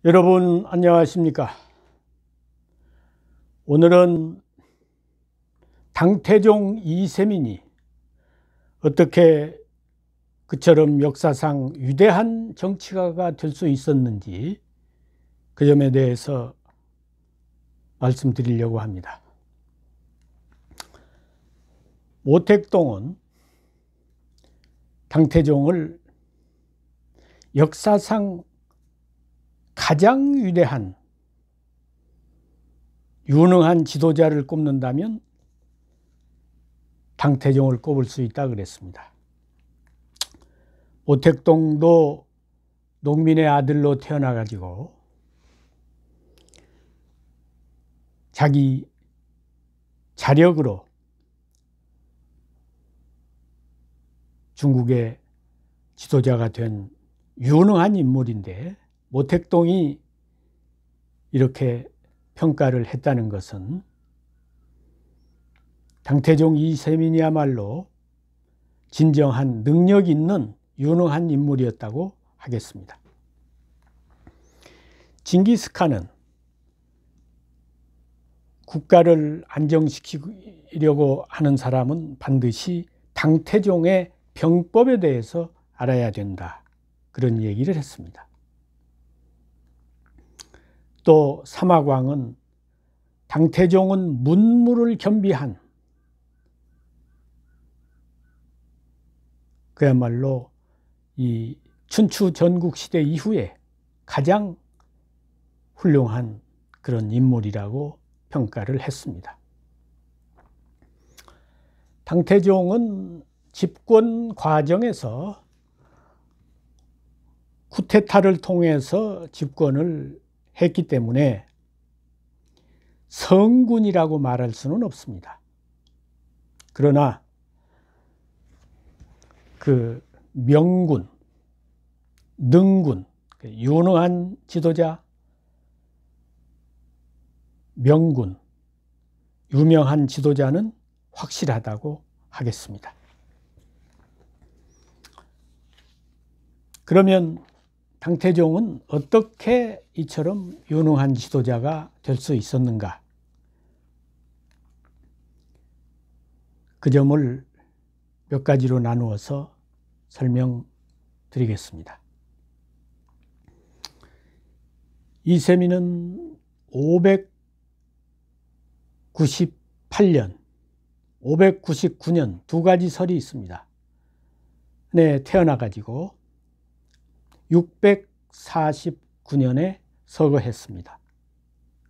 여러분 안녕하십니까? 오늘은 당태종 이세민이 어떻게 그처럼 역사상 위대한 정치가가 될 수 있었는지 그 점에 대해서 말씀드리려고 합니다. 모택동은 당태종을 역사상 가장 위대한 유능한 지도자를 꼽는다면 당태종을 꼽을 수 있다 그랬습니다. 모택동도 농민의 아들로 태어나 가지고 자기 자력으로 중국의 지도자가 된 유능한 인물인데, 모택동이 이렇게 평가를 했다는 것은 당태종 이세민이야말로 진정한 능력 있는 유능한 인물이었다고 하겠습니다. 징기스칸은 국가를 안정시키려고 하는 사람은 반드시 당태종의 병법에 대해서 알아야 된다, 그런 얘기를 했습니다. 또 사마광은 당태종은 문무를 겸비한 그야말로 이 춘추 전국시대 이후에 가장 훌륭한 그런 인물이라고 평가를 했습니다. 당태종은 집권 과정에서 쿠데타를 통해서 집권을 했기 때문에 성군이라고 말할 수는 없습니다. 그러나 그 명군, 능군, 유능한 지도자, 명군, 유명한 지도자는 확실하다고 하겠습니다. 그러면 당태종은 어떻게 이처럼 유능한 지도자가 될 수 있었는가? 그 점을 몇 가지로 나누어서 설명드리겠습니다. 이세민은 598년, 599년 두 가지 설이 있습니다. 네, 태어나가지고 649년에 서거했습니다.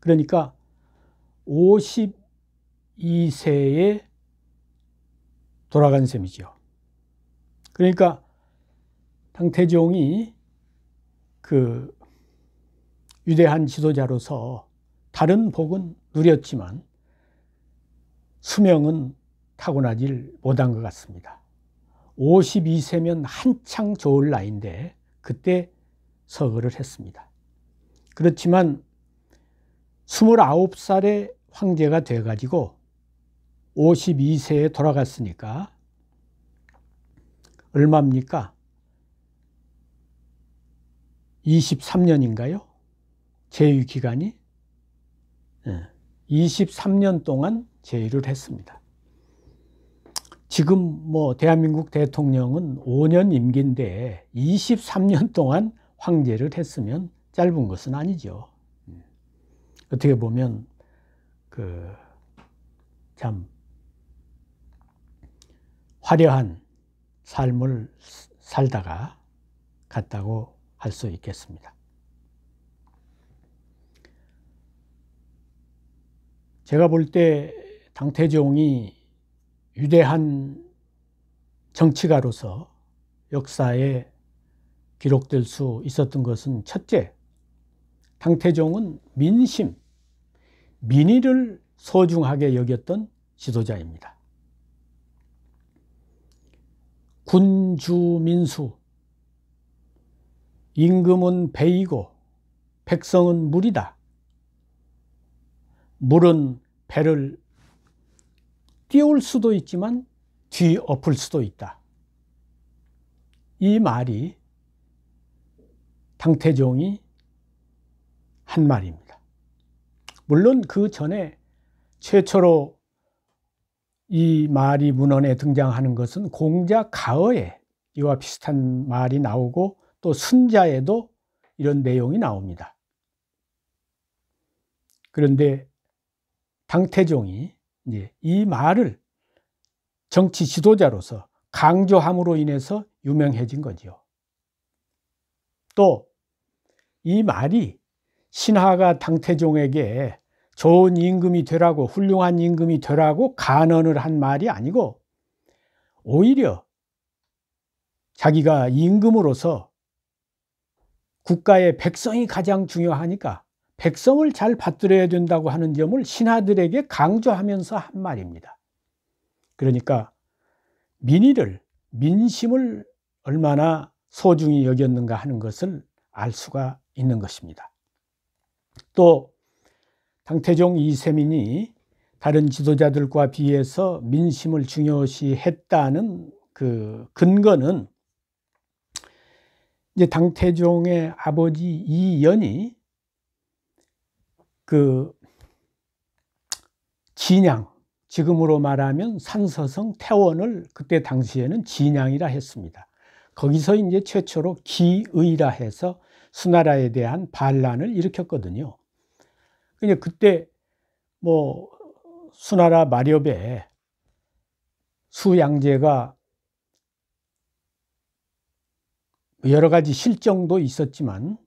그러니까 52세에 돌아간 셈이죠. 그러니까 당태종이 그 위대한 지도자로서 다른 복은 누렸지만 수명은 타고나질 못한 것 같습니다. 52세면 한창 좋을 나이인데 그때 서거를 했습니다. 그렇지만 29살에 황제가 돼가지고 52세에 돌아갔으니까 얼마입니까? 23년인가요? 재위 기간이? 23년 동안 재위를 했습니다. 지금 뭐 대한민국 대통령은 5년 임기인데 23년 동안 황제를 했으면 짧은 것은 아니죠. 어떻게 보면 참 화려한 삶을 살다가 갔다고 할 수 있겠습니다. 제가 볼 때 당태종이 위대한 정치가로서 역사에 기록될 수 있었던 것은, 첫째, 당태종은 민심, 민의를 소중하게 여겼던 지도자입니다. 군주민수, 임금은 배이고 백성은 물이다. 물은 배를 띄울 수도 있지만 뒤엎을 수도 있다. 이 말이 당태종이 한 말입니다. 물론 그 전에 최초로 이 말이 문헌에 등장하는 것은 공자 가어에 이와 비슷한 말이 나오고 또 순자에도 이런 내용이 나옵니다. 그런데 당태종이 이제 이 말을 정치 지도자로서 강조함으로 인해서 유명해진 거죠. 또 이 말이 신하가 당태종에게 좋은 임금이 되라고, 훌륭한 임금이 되라고 간언을 한 말이 아니고 오히려 자기가 임금으로서 국가의 백성이 가장 중요하니까 백성을 잘 받들어야 된다고 하는 점을 신하들에게 강조하면서 한 말입니다. 그러니까 민심을 얼마나 소중히 여겼는가 하는 것을 알 수가 있는 것입니다. 또 당태종 이세민이 다른 지도자들과 비해서 민심을 중요시 했다는 그 근거는 이제 당태종의 아버지 이연이 그 진양, 지금으로 말하면 산서성 태원을 그때 당시에는 진양이라 했습니다. 거기서 이제 최초로 기의라 해서 수나라에 대한 반란을 일으켰거든요. 근데 그때 뭐 수나라 마렵에 수양제가 여러 가지 실정도 있었지만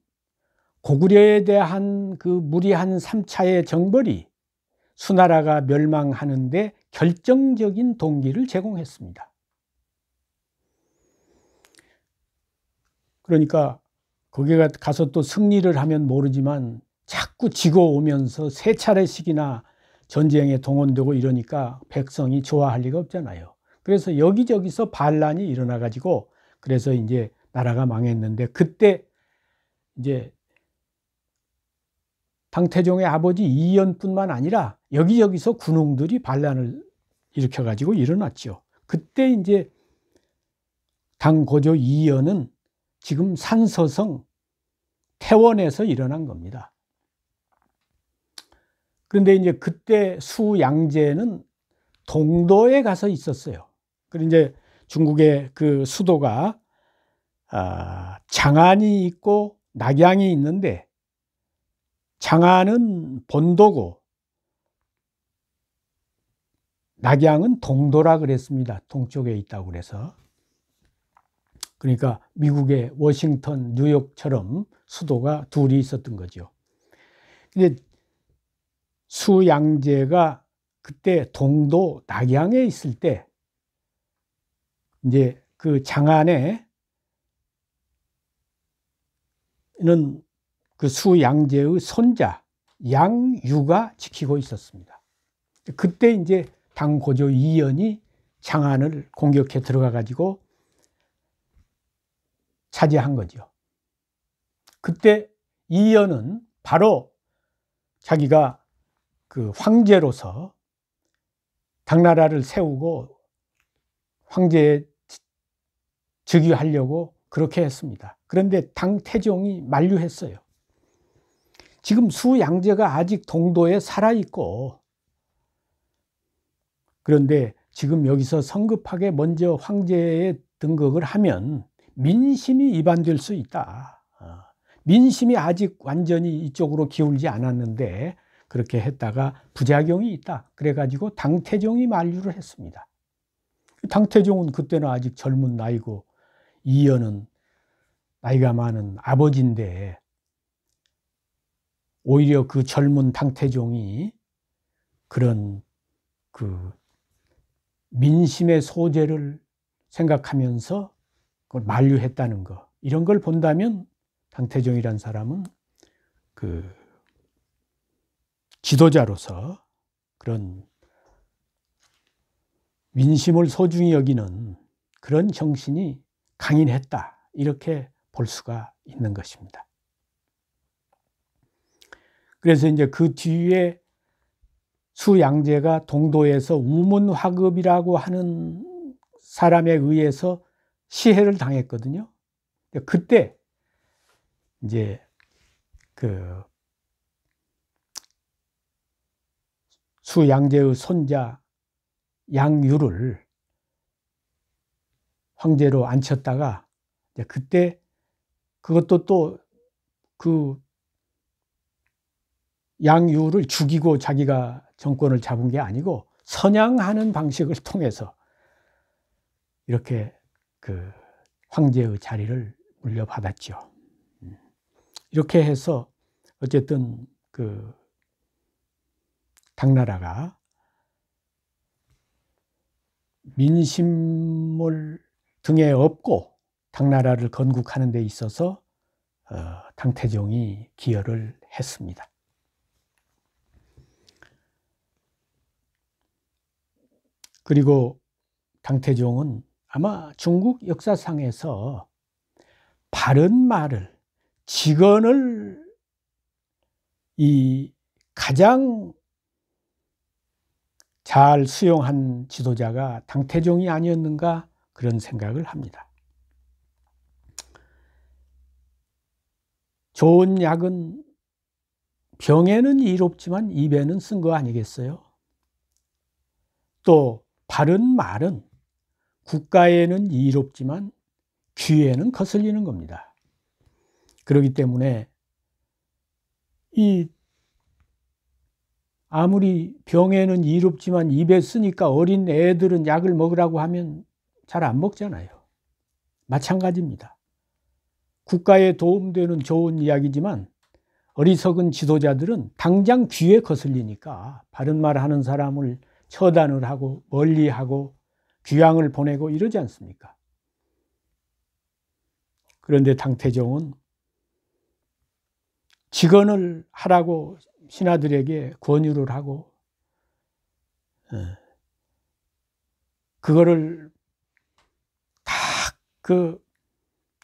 고구려에 대한 그 무리한 3차의 정벌이 수나라가 멸망하는데 결정적인 동기를 제공했습니다. 그러니까 거기 가서 또 승리를 하면 모르지만 자꾸 지고 오면서 3차례씩이나 전쟁에 동원되고 이러니까 백성이 좋아할 리가 없잖아요. 그래서 여기저기서 반란이 일어나 가지고 그래서 이제 나라가 망했는데 그때 이제 당태종의 아버지 이연뿐만 아니라 여기저기서 군웅들이 반란을 일으켜 가지고 일어났죠. 그때 이제 당고조 이연은 지금 산서성 태원에서 일어난 겁니다. 그런데 이제 그때 수양제는 동도에 가서 있었어요. 그리고 이제 중국의 그 수도가 장안이 있고 낙양이 있는데 장안은 본도고 낙양은 동도라 그랬습니다. 동쪽에 있다고 그래서. 그러니까 미국의 워싱턴, 뉴욕처럼 수도가 둘이 있었던 거죠. 근데 수양제가 그때 동도 낙양에 있을 때 이제 그 장안에는 그 수양제의 손자 양유가 지키고 있었습니다. 그때 이제 당고조 이연이 장안을 공격해 들어가 가지고 차지한 거죠. 그때 이연은 바로 자기가 그 황제로서 당나라를 세우고 황제에 즉위하려고 그렇게 했습니다. 그런데 당태종이 만류했어요. 지금 수양제가 아직 동도에 살아있고 그런데 지금 여기서 성급하게 먼저 황제에 등극을 하면 민심이 이반될 수 있다. 민심이 아직 완전히 이쪽으로 기울지 않았는데 그렇게 했다가 부작용이 있다. 그래가지고 당태종이 만류를 했습니다. 당태종은 그때는 아직 젊은 나이고 이연은 나이가 많은 아버지인데 오히려 그 젊은 당태종이 그런 그 민심의 소재를 생각하면서 그걸 만류했다는 거, 이런 걸 본다면 당태종이란 사람은 그 지도자로서 그런 민심을 소중히 여기는 그런 정신이 강인했다, 이렇게 볼 수가 있는 것입니다. 그래서 이제 그 뒤에 수양제가 동도에서 우문화급이라고 하는 사람에 의해서 시해를 당했거든요. 그때 이제 그 수양제의 손자 양유를 황제로 앉혔다가 그때 그것도 또 그 양유를 죽이고 자기가 정권을 잡은 게 아니고 선양하는 방식을 통해서 이렇게 그 황제의 자리를 물려받았죠. 이렇게 해서 어쨌든 그 당나라가 민심을 등에 업고 당나라를 건국하는 데 있어서 당태종이 기여를 했습니다. 그리고 당태종은 아마 중국 역사상에서 바른 말을, 직언을 가장 잘 수용한 지도자가 당태종이 아니었는가 그런 생각을 합니다. 좋은 약은 병에는 이롭지만 입에는 쓴 거 아니겠어요? 또 바른 말은 국가에는 이롭지만 귀에는 거슬리는 겁니다. 그렇기 때문에 아무리 병에는 이롭지만 입에 쓰니까 어린 애들은 약을 먹으라고 하면 잘 안 먹잖아요. 마찬가지입니다. 국가에 도움되는 좋은 이야기지만 어리석은 지도자들은 당장 귀에 거슬리니까 바른 말 하는 사람을 처단을 하고 멀리하고 귀양을 보내고 이러지 않습니까? 그런데 당태종은 직언을 하라고 신하들에게 권유를 하고 그거를 다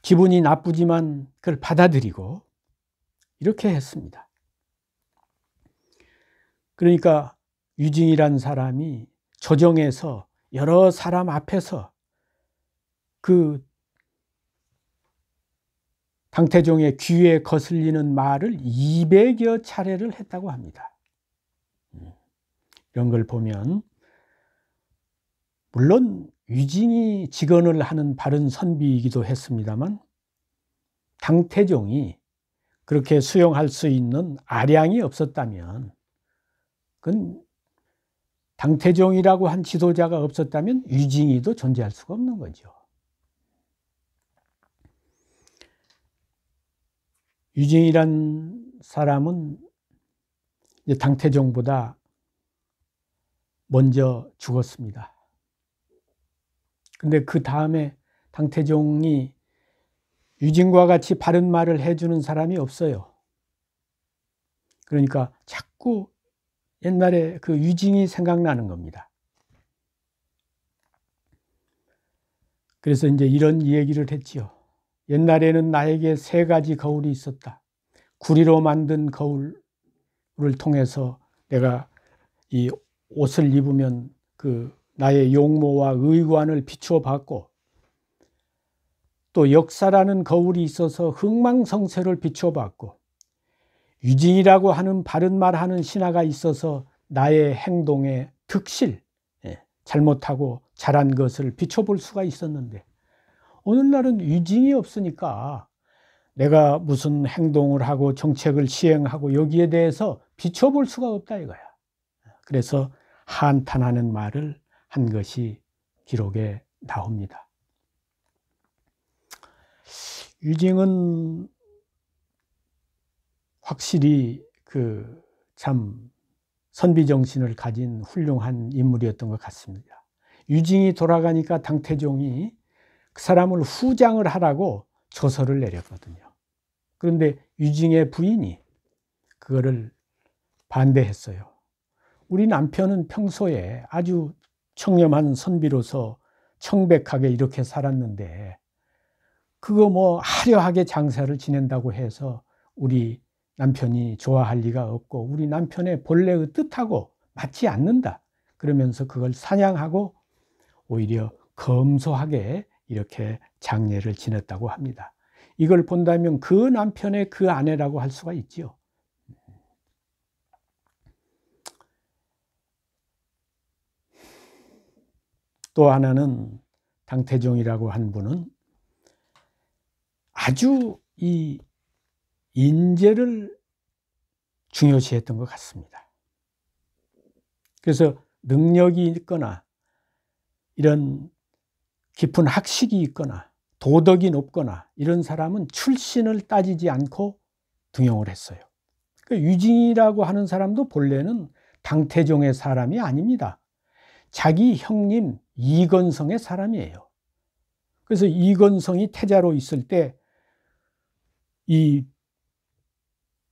기분이 나쁘지만 그걸 받아들이고 이렇게 했습니다. 그러니까 유징이란 사람이 조정에서 여러 사람 앞에서 그 당태종의 귀에 거슬리는 말을 200여 차례를 했다고 합니다. 이런 걸 보면 물론 유징이 직언을 하는 바른 선비이기도 했습니다만 당태종이 그렇게 수용할 수 있는 아량이 없었다면 그건 당태종이라고 한 지도자가 없었다면 유징이도 존재할 수가 없는 거죠. 유징이란 사람은 당태종보다 먼저 죽었습니다. 근데 그 다음에 당태종이 유징과 같이 바른 말을 해주는 사람이 없어요. 그러니까 자꾸 옛날에 그 유징이 생각나는 겁니다. 그래서 이제 이런 얘기를 했지요. 옛날에는 나에게 3가지 거울이 있었다. 구리로 만든 거울을 통해서 내가 이 옷을 입으면 그 나의 용모와 의관을 비추어 봤고, 또 역사라는 거울이 있어서 흥망성쇠를 비추어 봤고, 유징이라고 하는 바른 말하는 신하가 있어서 나의 행동의 득실, 잘못하고 잘한 것을 비춰볼 수가 있었는데, 오늘날은 유징이 없으니까 내가 무슨 행동을 하고 정책을 시행하고 여기에 대해서 비춰볼 수가 없다 이거야. 그래서 한탄하는 말을 한 것이 기록에 나옵니다. 유징은 확실히 참 선비정신을 가진 훌륭한 인물이었던 것 같습니다. 유징이 돌아가니까 당태종이 그 사람을 후장을 하라고 조서를 내렸거든요. 그런데 유징의 부인이 그거를 반대했어요. 우리 남편은 평소에 아주 청렴한 선비로서 청백하게 이렇게 살았는데 그거 뭐 화려하게 장사를 지낸다고 해서 우리 남편이 좋아할 리가 없고 우리 남편의 본래의 뜻하고 맞지 않는다. 그러면서 그걸 사냥하고 오히려 검소하게 이렇게 장례를 지냈다고 합니다. 이걸 본다면 그 남편의 그 아내라고 할 수가 있지요. 또 하나는 당태종이라고 한 분은 아주 이 인재를 중요시했던 것 같습니다. 그래서 능력이 있거나 이런 깊은 학식이 있거나 도덕이 높거나 이런 사람은 출신을 따지지 않고 등용을 했어요. 유징이라고 하는 사람도 본래는 당태종의 사람이 아닙니다. 자기 형님 이건성의 사람이에요. 그래서 이건성이 태자로 있을 때 이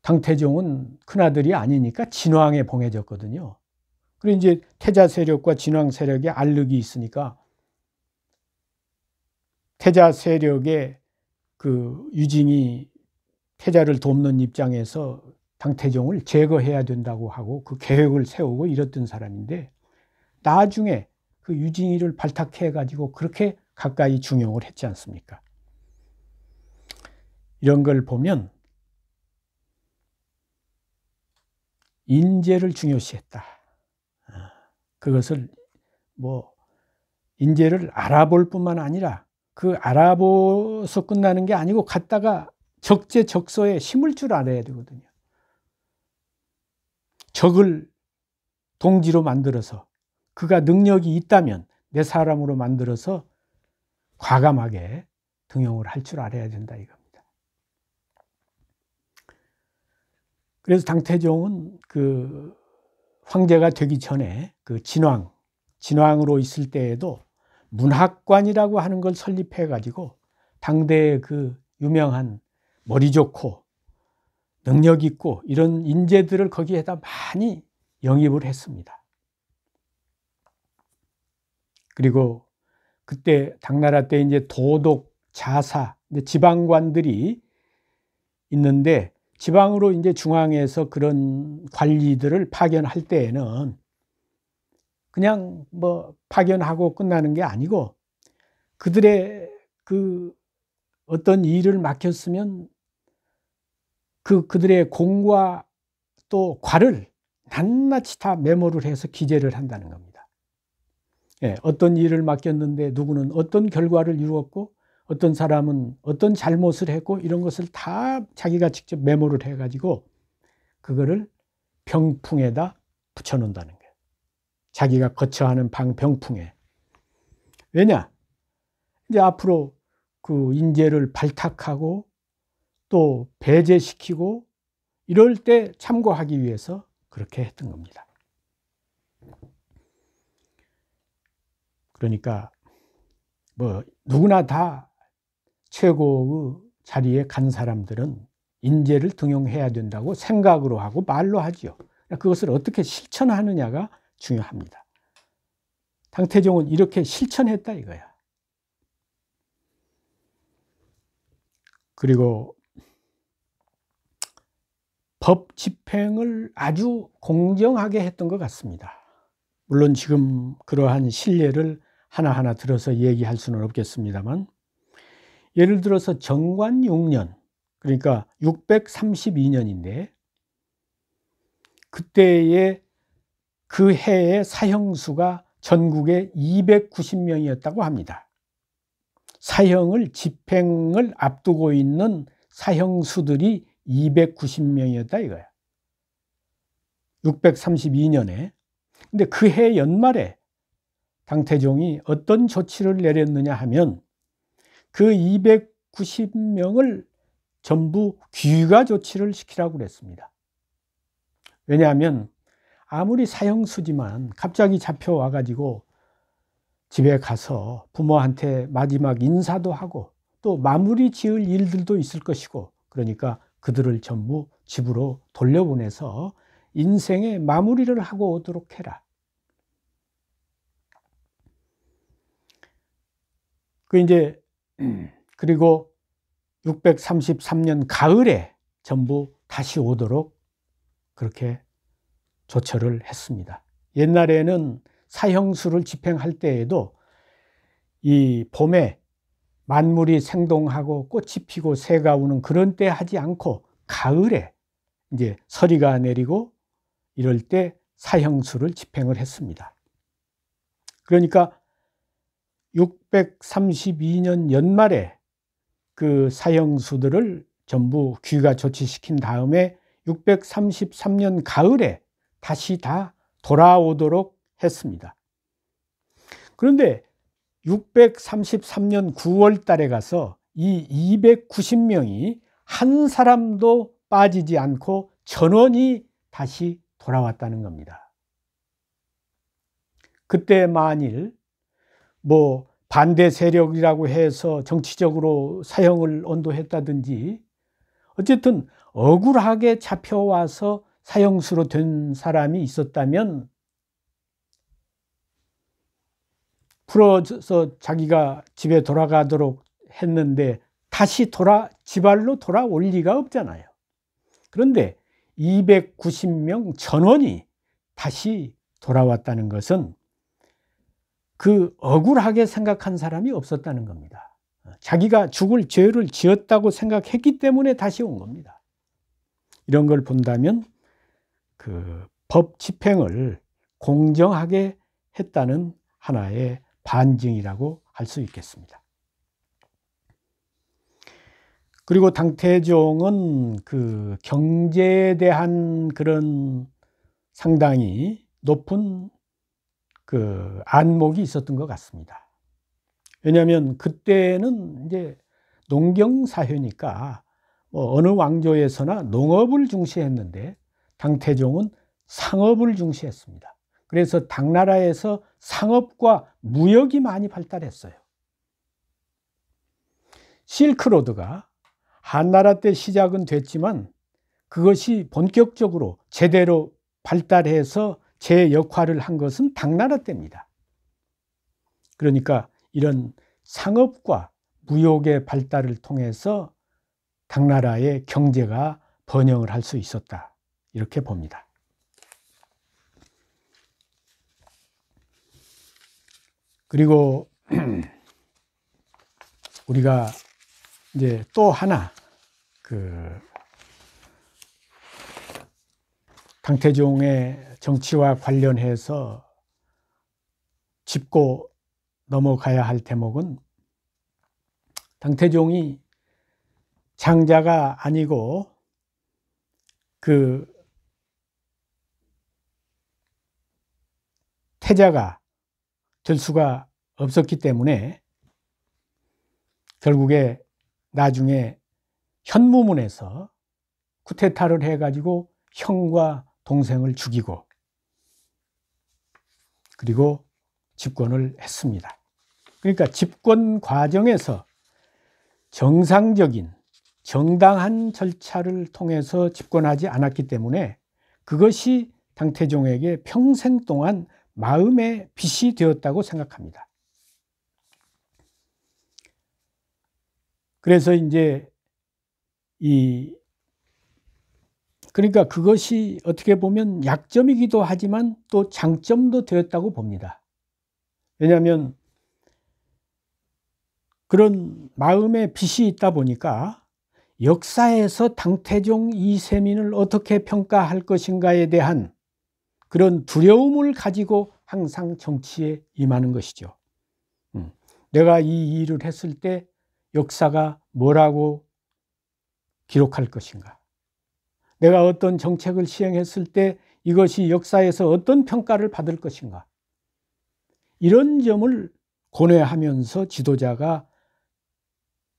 당태종은 큰아들이 아니니까 진왕에 봉해졌거든요. 그리고 이제 태자 세력과 진왕 세력에 알력이 있으니까 태자 세력의 그 유징이 태자를 돕는 입장에서 당태종을 제거해야 된다고 하고 그 계획을 세우고 이랬던 사람인데 나중에 그 유징이를 발탁해 가지고 그렇게 가까이 중용을 했지 않습니까? 이런 걸 보면 인재를 중요시했다. 그것을 뭐 인재를 알아볼 뿐만 아니라 그 알아보서 끝나는 게 아니고 갔다가 적재적소에 심을 줄 알아야 되거든요. 적을 동지로 만들어서 그가 능력이 있다면 내 사람으로 만들어서 과감하게 등용을 할 줄 알아야 된다 이겁니다. 그래서 당태종은 그 황제가 되기 전에 그 진왕으로 있을 때에도 문학관이라고 하는 걸 설립해 가지고 당대의 그 유명한 머리 좋고 능력 있고 이런 인재들을 거기에다 많이 영입을 했습니다. 그리고 그때 당나라 때 이제 도독, 자사, 지방관들이 있는데 지방으로 이제 중앙에서 그런 관리들을 파견할 때에는 그냥 뭐 파견하고 끝나는 게 아니고 그들의 그 어떤 일을 맡겼으면 그들의 공과 또 과를 낱낱이 다 메모를 해서 기재를 한다는 겁니다. 예, 어떤 일을 맡겼는데 누구는 어떤 결과를 이루었고 어떤 사람은 어떤 잘못을 했고 이런 것을 다 자기가 직접 메모를 해가지고 그거를 병풍에다 붙여놓는다는 거예요. 자기가 거처하는 병풍에. 왜냐? 이제 앞으로 그 인재를 발탁하고 또 배제시키고 이럴 때 참고하기 위해서 그렇게 했던 겁니다. 그러니까 뭐 누구나 다 최고의 자리에 간 사람들은 인재를 등용해야 된다고 생각으로 하고 말로 하지요. 그것을 어떻게 실천하느냐가 중요합니다. 당태종은 이렇게 실천했다 이거야. 그리고 법 집행을 아주 공정하게 했던 것 같습니다. 물론 지금 그러한 실례를 하나하나 들어서 얘기할 수는 없겠습니다만 예를 들어서 정관 6년 그러니까 632년인데 그때의 그 해의 사형수가 전국에 290명이었다고 합니다. 사형을 집행을 앞두고 있는 사형수들이 290명이었다 이거야. 632년에. 근데 그 해 연말에 당태종이 어떤 조치를 내렸느냐 하면 그 290명을 전부 귀가 조치를 시키라고 그랬습니다. 왜냐하면 아무리 사형수지만 갑자기 잡혀와 가지고 집에 가서 부모한테 마지막 인사도 하고 또 마무리 지을 일들도 있을 것이고 그러니까 그들을 전부 집으로 돌려보내서 인생의 마무리를 하고 오도록 해라. 그리고 633년 가을에 전부 다시 오도록 그렇게 조처를 했습니다. 옛날에는 사형수를 집행할 때에도 이 봄에 만물이 생동하고 꽃이 피고 새가 우는 그런 때 하지 않고 가을에 이제 서리가 내리고 이럴 때 사형수를 집행을 했습니다. 그러니까 632년 연말에 그 사형수들을 전부 귀가 조치시킨 다음에 633년 가을에 다시 다 돌아오도록 했습니다. 그런데 633년 9월 달에 가서 이 290명이 한 사람도 빠지지 않고 전원이 다시 돌아왔다는 겁니다. 그때 만일 뭐 반대 세력이라고 해서 정치적으로 사형을 언도했다든지 어쨌든 억울하게 잡혀와서 사형수로 된 사람이 있었다면 풀어서 자기가 집에 돌아가도록 했는데 다시 지발로 돌아올 리가 없잖아요. 그런데 290명 전원이 다시 돌아왔다는 것은 그 억울하게 생각한 사람이 없었다는 겁니다. 자기가 죽을 죄를 지었다고 생각했기 때문에 다시 온 겁니다. 이런 걸 본다면 그 법 집행을 공정하게 했다는 하나의 반증이라고 할 수 있겠습니다. 그리고 당태종은 그 경제에 대한 그런 상당히 높은 그 안목이 있었던 것 같습니다. 왜냐하면 그때는 이제 농경사회니까 뭐 어느 왕조에서나 농업을 중시했는데 당태종은 상업을 중시했습니다. 그래서 당나라에서 상업과 무역이 많이 발달했어요. 실크로드가 한나라 때 시작은 됐지만 그것이 본격적으로 제대로 발달해서 제 역할을 한 것은 당나라 때입니다. 그러니까 이런 상업과 무역의 발달을 통해서 당나라의 경제가 번영을 할 수 있었다, 이렇게 봅니다. 그리고 우리가 이제 또 하나 그 당태종의 정치와 관련해서 짚고 넘어가야 할 대목은 당태종이 장자가 아니고 그 태자가 될 수가 없었기 때문에 결국에 나중에 현무문에서 쿠데타를 해가지고 형과 동생을 죽이고 그리고 집권을 했습니다. 그러니까 집권 과정에서 정상적인 정당한 절차를 통해서 집권하지 않았기 때문에 그것이 당태종에게 평생 동안 마음의 빚이 되었다고 생각합니다. 그래서 이제 그러니까 그것이 어떻게 보면 약점이기도 하지만 또 장점도 되었다고 봅니다. 왜냐하면 그런 마음의 빚이 있다 보니까 역사에서 당태종 이세민을 어떻게 평가할 것인가에 대한 그런 두려움을 가지고 항상 정치에 임하는 것이죠. 내가 이 일을 했을 때 역사가 뭐라고 기록할 것인가? 내가 어떤 정책을 시행했을 때 이것이 역사에서 어떤 평가를 받을 것인가? 이런 점을 고뇌하면서 지도자가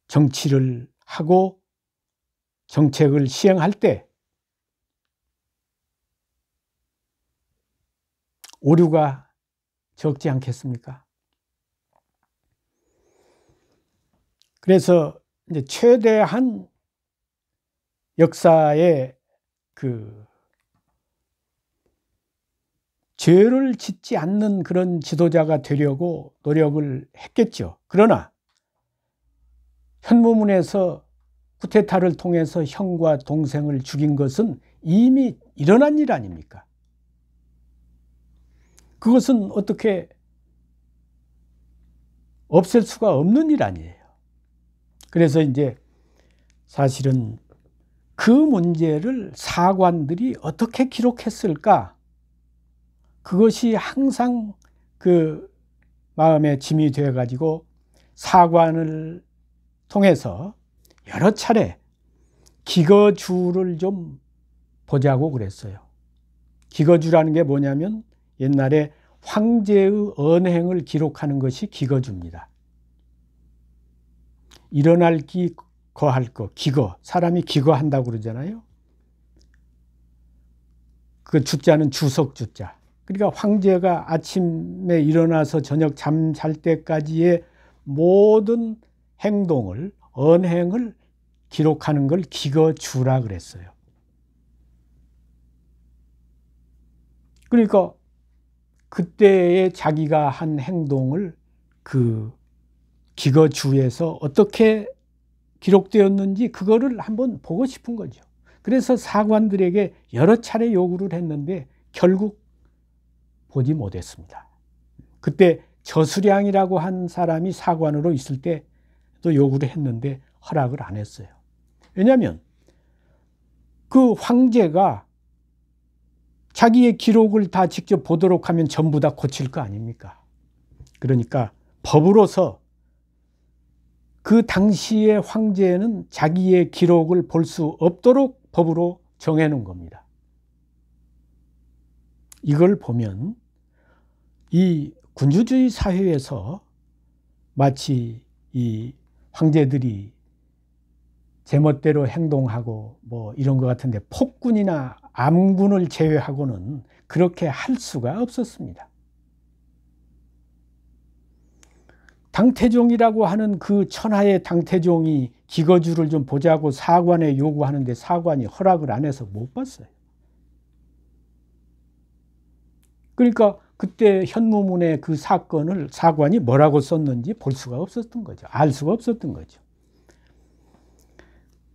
정치를 하고 정책을 시행할 때 오류가 적지 않겠습니까? 그래서 이제 최대한 역사에 그 죄를 짓지 않는 그런 지도자가 되려고 노력을 했겠죠. 그러나 현무문에서 쿠데타를 통해서 형과 동생을 죽인 것은 이미 일어난 일 아닙니까? 그것은 어떻게 없앨 수가 없는 일 아니에요. 그래서 이제 사실은 그 문제를 사관들이 어떻게 기록했을까? 그것이 항상 그 마음의 짐이 되어 가지고 사관을 통해서 여러 차례 기거주를 좀 보자고 그랬어요. 기거주라는 게 뭐냐면 옛날에 황제의 언행을 기록하는 것이 기거주입니다. 일어날 기, 거할 거, 기거. 사람이 기거한다고 그러잖아요. 그 주자는 주석주자. 그러니까 황제가 아침에 일어나서 저녁 잠 잘 때까지의 모든 행동을, 언행을 기록하는 걸 기거주라 그랬어요. 그러니까 그때에 자기가 한 행동을 그 기거주에서 어떻게 기록되었는지 그거를 한번 보고 싶은 거죠. 그래서 사관들에게 여러 차례 요구를 했는데 결국 보지 못했습니다. 그때 저수량이라고 한 사람이 사관으로 있을 때 또 요구를 했는데 허락을 안 했어요. 왜냐하면 그 황제가 자기의 기록을 다 직접 보도록 하면 전부 다 고칠 거 아닙니까? 그러니까 법으로서 그 당시의 황제는 자기의 기록을 볼 수 없도록 법으로 정해놓은 겁니다. 이걸 보면 이 군주주의 사회에서 마치 이 황제들이 제멋대로 행동하고 뭐 이런 것 같은데 폭군이나 암군을 제외하고는 그렇게 할 수가 없었습니다. 당태종이라고 하는 그 천하의 당태종이 기거주를 좀 보자고 사관에 요구하는데 사관이 허락을 안 해서 못 봤어요. 그러니까 그때 현무문의 그 사건을 사관이 뭐라고 썼는지 볼 수가 없었던 거죠. 알 수가 없었던 거죠.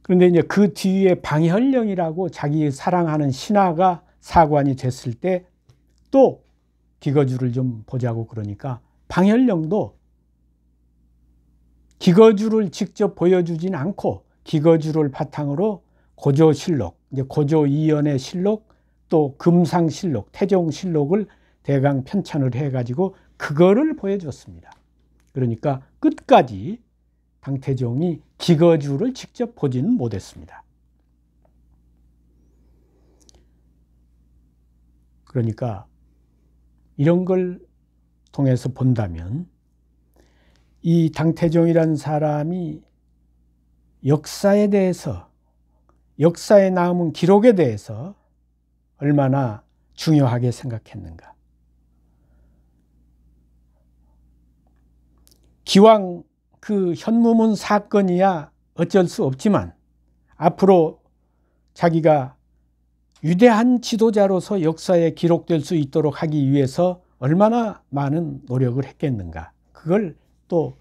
그런데 이제 그 뒤에 방현령이라고 자기 사랑하는 신하가 사관이 됐을 때 또 기거주를 좀 보자고 그러니까 방현령도 기거주를 직접 보여주진 않고 기거주를 바탕으로 고조실록, 이제 고조 이연의 실록, 또 금상실록, 태종실록을 대강 편찬을 해가지고 그거를 보여줬습니다. 그러니까 끝까지 당태종이 기거주를 직접 보지는 못했습니다. 그러니까 이런 걸 통해서 본다면 이 당태종이라는 사람이 역사에 대해서, 역사에 남은 기록에 대해서 얼마나 중요하게 생각했는가. 기왕 그 현무문 사건이야 어쩔 수 없지만 앞으로 자기가 위대한 지도자로서 역사에 기록될 수 있도록 하기 위해서 얼마나 많은 노력을 했겠는가. 그걸 또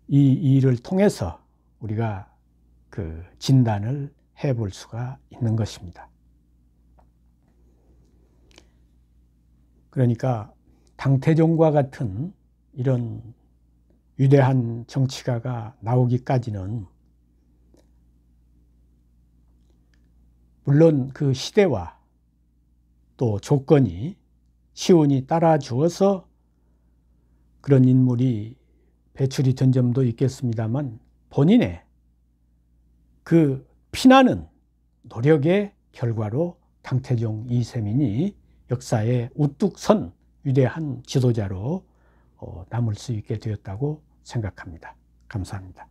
이 일을 통해서 우리가 그 진단을 해볼 수가 있는 것입니다. 그러니까 당태종과 같은 이런 위대한 정치가가 나오기까지는 물론 그 시대와 또 조건이 시운이 따라주어서 그런 인물이 배출이 된 점도 있겠습니다만 본인의 그 피나는 노력의 결과로 당태종 이세민이 역사에 우뚝 선 위대한 지도자로 남을 수 있게 되었다고 생각합니다. 감사합니다.